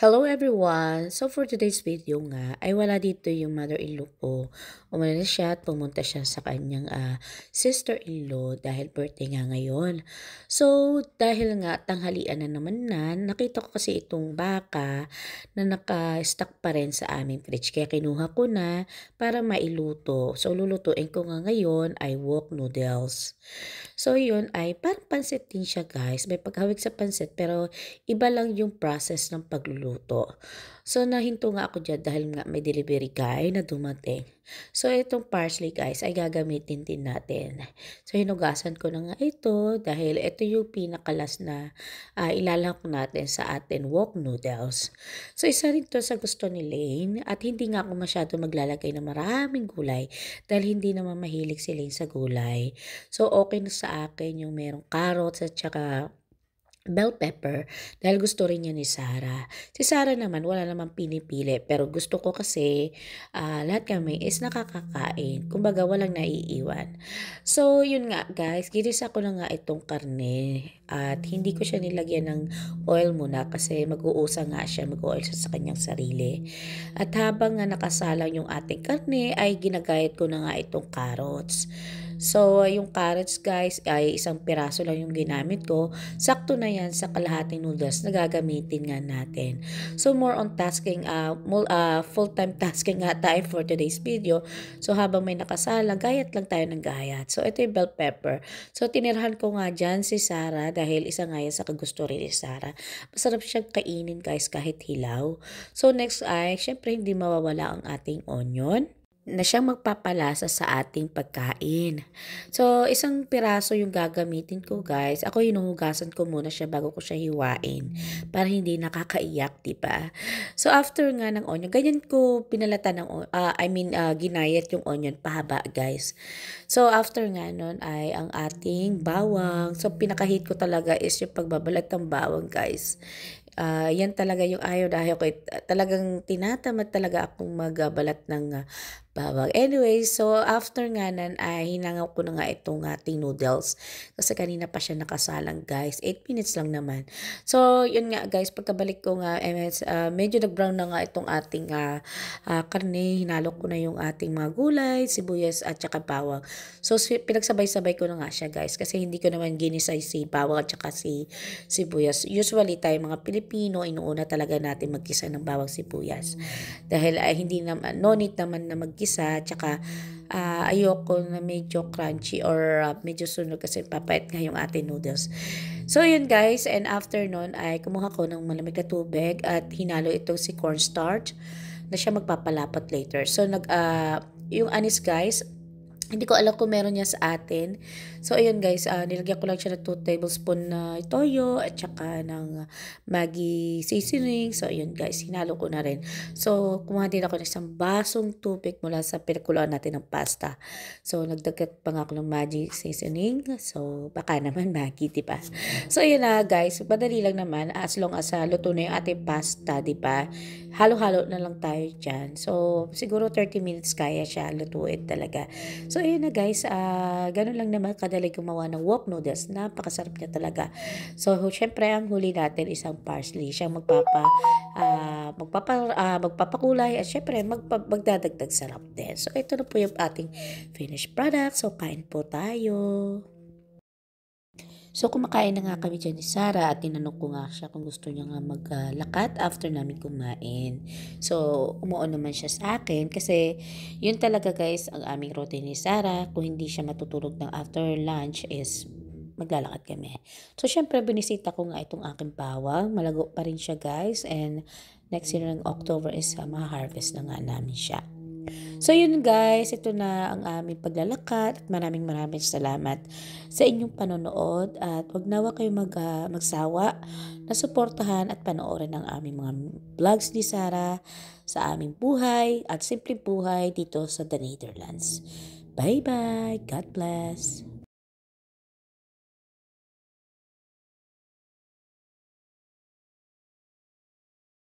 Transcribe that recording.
Hello everyone! So for today's video nga, ay wala dito yung mother-in-law ko. Umano na siya at pumunta siya sa kanyang sister-in-law dahil birthday nga ngayon. So dahil nga tanghalian na naman nakita ko kasi itong baka na naka-stock pa rin sa aming fridge. Kaya kinuha ko na para mailuto. So lulutuin ko nga ngayon ay wok noodles. So yun ay parang pansit din siya guys. May paghawig sa pansit pero iba lang yung process ng pagluluto. So nahinto nga ako dyan dahil nga may delivery guy na dumating. So itong parsley guys ay gagamitin din natin. So hinugasan ko na nga ito dahil ito yung pinakalas na ilalak natin sa atin wok noodles. So isa rin to sa gusto ni Lane at hindi nga ako masyado maglalagay ng maraming gulay dahil hindi naman mahilig si Lane sa gulay. So okay na sa akin yung merong carrots at saka bell pepper dahil gusto rin niya ni Sarah. Si Sarah naman wala namang pinipili pero gusto ko kasi lahat kami is nakakakain. Kumbaga walang naiiwan. So yun nga guys, ginisa ko na nga itong karne at hindi ko siya nilagyan ng oil muna kasi mag-uusa nga siya, mag-oil siya sa kanyang sarili. At habang nga nakasalang yung ating karne ay ginagayat ko na nga itong carrots. So, yung carrots guys ay isang piraso lang yung ginamit ko. Sakto na yan sa kalahating noodles na gagamitin nga natin. So, more on tasking, full-time tasking nga tayo for today's video. So, habang may nakasala, gayat lang tayo ng gayat. So, ito yung bell pepper. So, tinirhan ko nga dyan si Sarah dahil isa nga yan sa kagusto rin ni Sarah. Masarap siyang kainin guys kahit hilaw. So, next ay, syempre hindi mawawala ang ating onion na siyang magpapalasa sa ating pagkain. So, isang piraso yung gagamitin ko, guys. Ako hinuhugasan ko muna siya bago ko siya hiwain para hindi nakakaiyak, diba? So, after nga ng onion, ganyan ko pinalata ng, ginayat yung onion pahaba, guys. So, after nga nun ay ang ating bawang. So, pinakahit ko talaga is yung pagbabalat ng bawang, guys. Yan talaga yung ayaw dahil ko talagang tinatamad talaga akong magbalat ng bawang. Anyway, so after nga nan ay hinangaw ko na nga itong ating noodles kasi kanina pa siya nakasalang guys. 8 minutes lang naman. So yun nga guys, pagkabalik ko nga medyo nag-brown na nga itong ating karne. Hinalo ko na yung ating mga gulay, sibuyas at saka bawang. So pinagsabay-sabay ko na nga siya guys kasi hindi ko naman ginisay si bawang at saka si sibuyas. Usually tayo mga Pilipino, inuuna talaga natin magkisa ng bawang sibuyas. Dahil hindi naman, no need naman na magkisa, tsaka ayoko na medyo crunchy or medyo sunog kasi papait nga yung ating noodles. So yun guys, and after nun ay kumuha ko ng malamig na tubig at hinalo itong si cornstarch na siya magpapalapat later. So yung anis guys, hindi ko alam kung meron niya sa atin. So, ayun guys, nilagyan ko lang siya ng 2 tablespoon na toyo at saka ng Maggi seasoning. So, ayun guys, hinalo ko na rin. So, kumuha din ako ng isang basong tubig mula sa pinakuluan natin ng pasta. So, nagdagat pa nga ako ng Maggi seasoning. So, baka naman Maggi, diba? So, ayun na guys, madali lang naman as long as luto na yung ating pasta, diba? Halo-halo na lang tayo dyan. So, siguro 30 minutes kaya siya lutuin talaga. So, ayun na guys, ganun lang naman kadali gumawa ng wok noodles. Napakasarap niya talaga. So, syempre, ang huli natin isang parsley. Siyang magpapakulay at syempre, magdadagdag sarap din. So, ito na po yung ating finished product. So, kain po tayo. So, kumakain na nga kami dyan ni Sarah at tinanong ko nga siya kung gusto niya nga maglakat after namin kumain. So, umuon naman siya sa akin kasi yun talaga guys ang aming routine ni Sarah. Kung hindi siya matutulog ng after lunch is maglalakad kami. So, syempre, binisita ko nga itong aking bawang. Malago pa rin siya guys and next year ng October is ma-harvest na nga namin siya. So yun guys, ito na ang aming paglalakad at maraming salamat sa inyong panonood at wag nawa kayo magsawa na suportahan at panoorin ang aming mga vlogs ni Sarah sa aming buhay at simpleng buhay dito sa The Netherlands. Bye bye! God bless!